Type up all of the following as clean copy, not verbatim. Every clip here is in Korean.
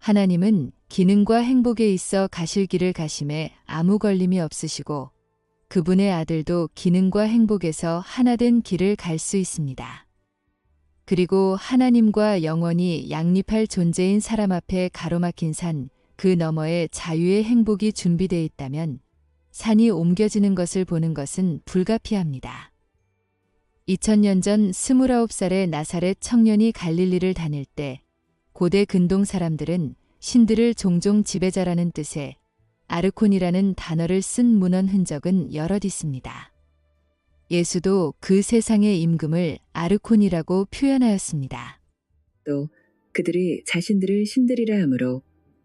하나님은 기능과 행복에 있어 가실 길을 가심에 아무 걸림이 없으시고 그분의 아들도 기능과 행복에서 하나된 길을 갈 수 있습니다. 그리고 하나님과 영원히 양립할 존재인 사람 앞에 가로막힌 산, 그 너머에 자유의 행복이 준비되어 있다면 산이 옮겨지는 것을 보는 것은 불가피합니다. 2000년 전 29살의 나사렛 청년이 갈릴리를 다닐 때 고대 근동 사람들은 신들을 종종 지배자라는 뜻의 아르콘이라는 단어를 쓴 문헌 흔적은 여럿 있습니다. 예수도 그 세상의 임금을 아르콘이라고 표현하였습니다. 또 그들이 자신들을 신들이라 하므로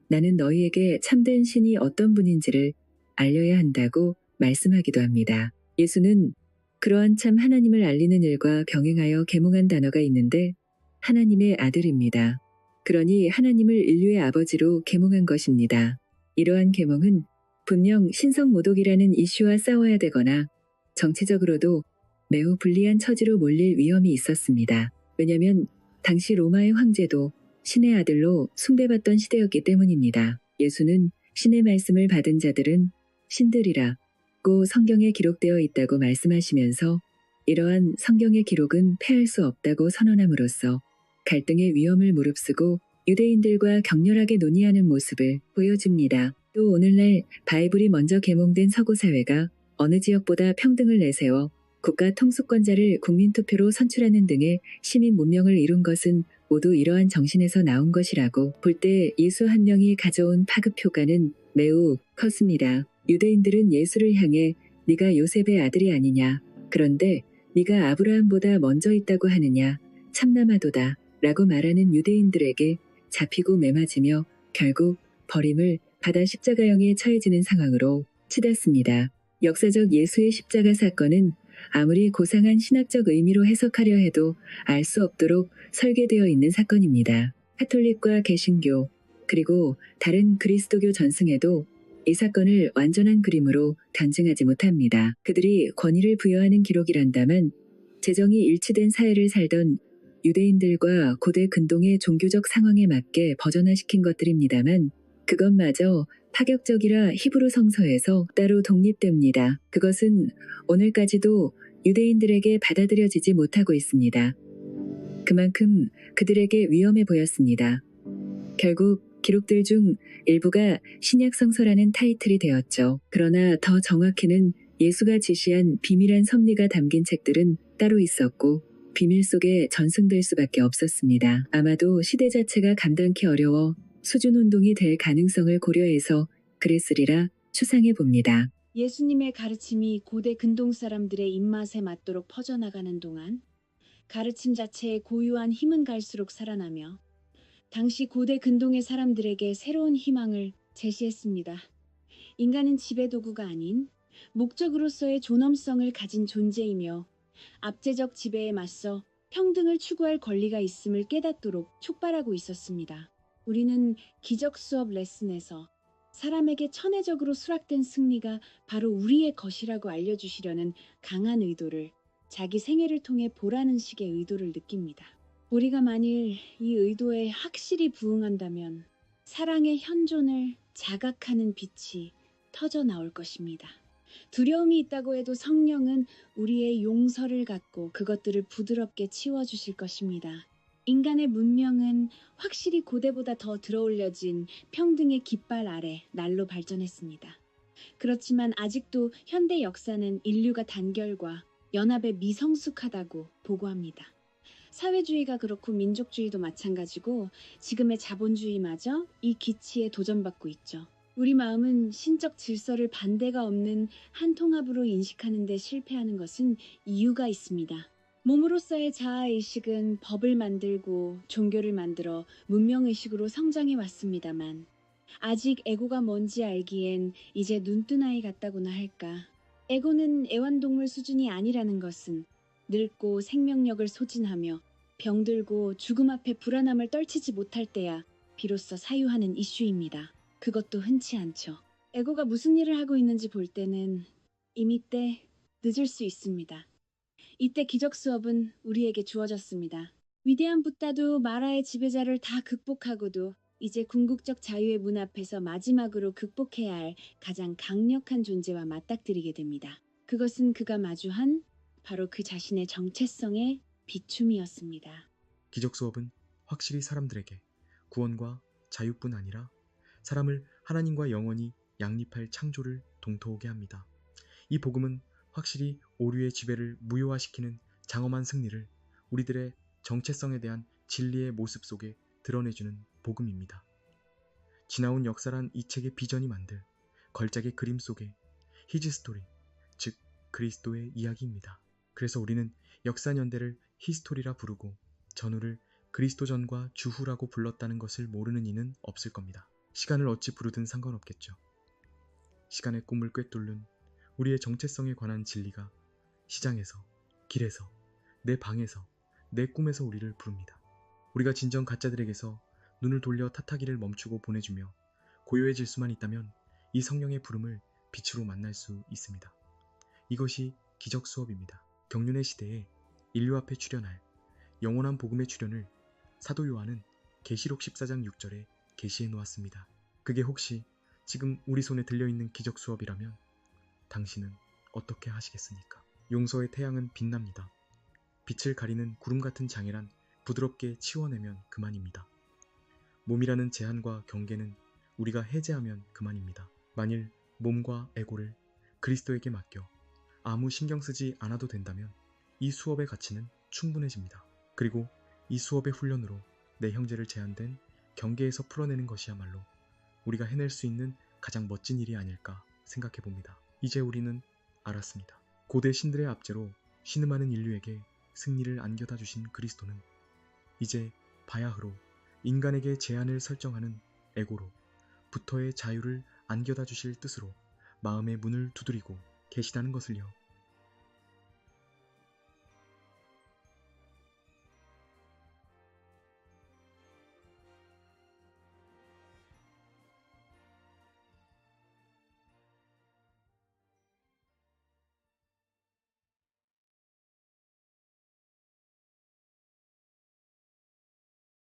나는 너희에게 참된 신이 어떤 분인지를 알려야 한다고 말씀하기도 합니다. 예수는 그러한 참 하나님을 알리는 일과 병행하여 계몽한 단어가 있는데 하나님의 아들입니다. 그러니 하나님을 인류의 아버지로 계몽한 것입니다. 이러한 계몽은 분명 신성모독이라는 이슈와 싸워야 되거나 정치적으로도 매우 불리한 처지로 몰릴 위험이 있었습니다. 왜냐하면 당시 로마의 황제도 신의 아들로 숭배받던 시대였기 때문입니다. 예수는 신의 말씀을 받은 자들은 신들이라고 성경에 기록되어 있다고 말씀하시면서 이러한 성경의 기록은 폐할 수 없다고 선언함으로써 갈등의 위험을 무릅쓰고 유대인들과 격렬하게 논의하는 모습을 보여줍니다. 또 오늘날 바이블이 먼저 계몽된 서구 사회가 어느 지역보다 평등을 내세워 국가 통수권자를 국민투표로 선출하는 등의 시민 문명을 이룬 것은 모두 이러한 정신에서 나온 것이라고 볼 때 예수 한 명이 가져온 파급 효과는 매우 컸습니다. 유대인들은 예수를 향해 네가 요셉의 아들이 아니냐, 그런데 네가 아브라함보다 먼저 있다고 하느냐, 참남하도다 라고 말하는 유대인들에게 잡히고 매맞으며 결국 버림을 받아 십자가형에 처해지는 상황으로 치닫습니다. 역사적 예수의 십자가 사건은 아무리 고상한 신학적 의미로 해석하려 해도 알 수 없도록 설계되어 있는 사건입니다. 카톨릭과 개신교 그리고 다른 그리스도교 전승에도 이 사건을 완전한 그림으로 단증하지 못합니다. 그들이 권위를 부여하는 기록이란다면 재정이 일치된 사회를 살던 유대인들과 고대 근동의 종교적 상황에 맞게 버전화시킨 것들입니다만 그것마저 파격적이라 히브리 성서에서 따로 독립됩니다. 그것은 오늘까지도 유대인들에게 받아들여지지 못하고 있습니다. 그만큼 그들에게 위험해 보였습니다. 결국 기록들 중 일부가 신약 성서라는 타이틀이 되었죠. 그러나 더 정확히는 예수가 지시한 비밀한 섭리가 담긴 책들은 따로 있었고 비밀 속에 전승될 수밖에 없었습니다. 아마도 시대 자체가 감당기 어려워 수준운동이 될 가능성을 고려해서 그랬으리라 추상해 봅니다. 예수님의 가르침이 고대 근동 사람들의 입맛에 맞도록 퍼져나가는 동안 가르침 자체의 고유한 힘은 갈수록 살아나며 당시 고대 근동의 사람들에게 새로운 희망을 제시했습니다. 인간은 지배도구가 아닌 목적으로서의 존엄성을 가진 존재이며 압제적 지배에 맞서 평등을 추구할 권리가 있음을 깨닫도록 촉발하고 있었습니다. 우리는 기적 수업 레슨에서 사람에게 천혜적으로 수락된 승리가 바로 우리의 것이라고 알려주시려는 강한 의도를 자기 생애를 통해 보라는 식의 의도를 느낍니다. 우리가 만일 이 의도에 확실히 부응한다면 사랑의 현존을 자각하는 빛이 터져 나올 것입니다. 두려움이 있다고 해도 성령은 우리의 용서를 갖고 그것들을 부드럽게 치워주실 것입니다. 인간의 문명은 확실히 고대보다 더 들어올려진 평등의 깃발 아래 날로 발전했습니다. 그렇지만 아직도 현대 역사는 인류가 단결과 연합에 미성숙하다고 보고합니다. 사회주의가 그렇고 민족주의도 마찬가지고 지금의 자본주의마저 이 기치에 도전받고 있죠. 우리 마음은 신적 질서를 반대가 없는 한 통합으로 인식하는 데 실패하는 것은 이유가 있습니다. 몸으로서의 자아의식은 법을 만들고 종교를 만들어 문명의식으로 성장해 왔습니다만 아직 에고가 뭔지 알기엔 이제 눈뜬 아이 같다고나 할까. 에고는 애완동물 수준이 아니라는 것은 늙고 생명력을 소진하며 병들고 죽음 앞에 불안함을 떨치지 못할 때야 비로소 사유하는 이슈입니다. 그것도 흔치 않죠. 에고가 무슨 일을 하고 있는지 볼 때는 이미 때 늦을 수 있습니다. 이때 기적 수업은 우리에게 주어졌습니다. 위대한 붓다도 마라의 지배자를 다 극복하고도 이제 궁극적 자유의 문 앞에서 마지막으로 극복해야 할 가장 강력한 존재와 맞닥뜨리게 됩니다. 그것은 그가 마주한 바로 그 자신의 정체성의 비춤이었습니다. 기적 수업은 확실히 사람들에게 구원과 자유뿐 아니라 사람을 하나님과 영원히 양립할 창조를 동터오게 합니다. 이 복음은 확실히 오류의 지배를 무효화시키는 장엄한 승리를 우리들의 정체성에 대한 진리의 모습 속에 드러내주는 복음입니다. 지나온 역사란 이 책의 비전이 만들 걸작의 그림 속에 히즈스토리, 즉 그리스도의 이야기입니다. 그래서 우리는 역사연대를 히스토리라 부르고 전후를 그리스도전과 주후라고 불렀다는 것을 모르는 이는 없을 겁니다. 시간을 어찌 부르든 상관없겠죠. 시간의 꿈을 꿰뚫는 우리의 정체성에 관한 진리가 시장에서, 길에서, 내 방에서, 내 꿈에서 우리를 부릅니다. 우리가 진정 가짜들에게서 눈을 돌려 탓하기를 멈추고 보내주며 고요해질 수만 있다면 이 성령의 부름을 빛으로 만날 수 있습니다. 이것이 기적 수업입니다. 경륜의 시대에 인류 앞에 출현할 영원한 복음의 출현을 사도 요한은 계시록 14장 6절에 계시해 놓았습니다. 그게 혹시 지금 우리 손에 들려있는 기적 수업이라면 당신은 어떻게 하시겠습니까? 용서의 태양은 빛납니다. 빛을 가리는 구름 같은 장애란 부드럽게 치워내면 그만입니다. 몸이라는 제한과 경계는 우리가 해제하면 그만입니다. 만일 몸과 에고를 그리스도에게 맡겨 아무 신경 쓰지 않아도 된다면 이 수업의 가치는 충분해집니다. 그리고 이 수업의 훈련으로 내 형제를 제한된 경계에서 풀어내는 것이야말로 우리가 해낼 수 있는 가장 멋진 일이 아닐까 생각해 봅니다. 이제 우리는 알았습니다. 고대 신들의 압제로 신음하는 인류에게 승리를 안겨다 주신 그리스도는 이제 바야흐로 인간에게 제한을 설정하는 에고로 부터의 자유를 안겨다 주실 뜻으로 마음의 문을 두드리고 계시다는 것을요.